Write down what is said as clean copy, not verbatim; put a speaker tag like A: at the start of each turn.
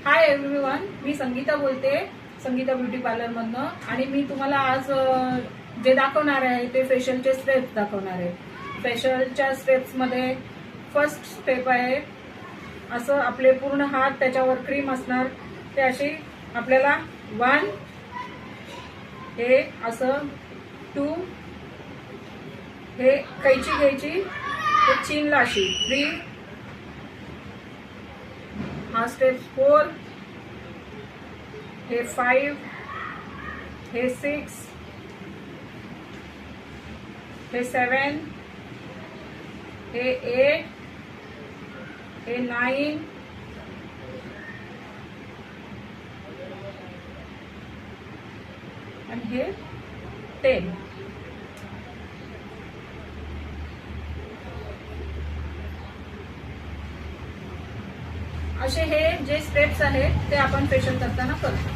A: Hi everyone, मी संगीता बोलते, Sangeeta beauty parlour मधनं. आणि मी तुम्हाला आज जे दाखवणार आहे ते फेशियलचे स्टेप्स दाखवणार आहे. फेशियलच्या स्टेप्स मध्ये फर्स्ट स्टेप आहे असं आपले पूर्ण हात त्याच्यावर क्रीम असणार. ते अशी आपल्याला 1 हे असं 2 हे कैची घ्यायची, हे चीनला अशी 3 हा स्टेप 4 हे 5 हे 6 हे 7 हे 8 हे 9 आणि हे 10. असे हे जे स्टेप्स आहेत ते आपण फेशियल करताना करतो.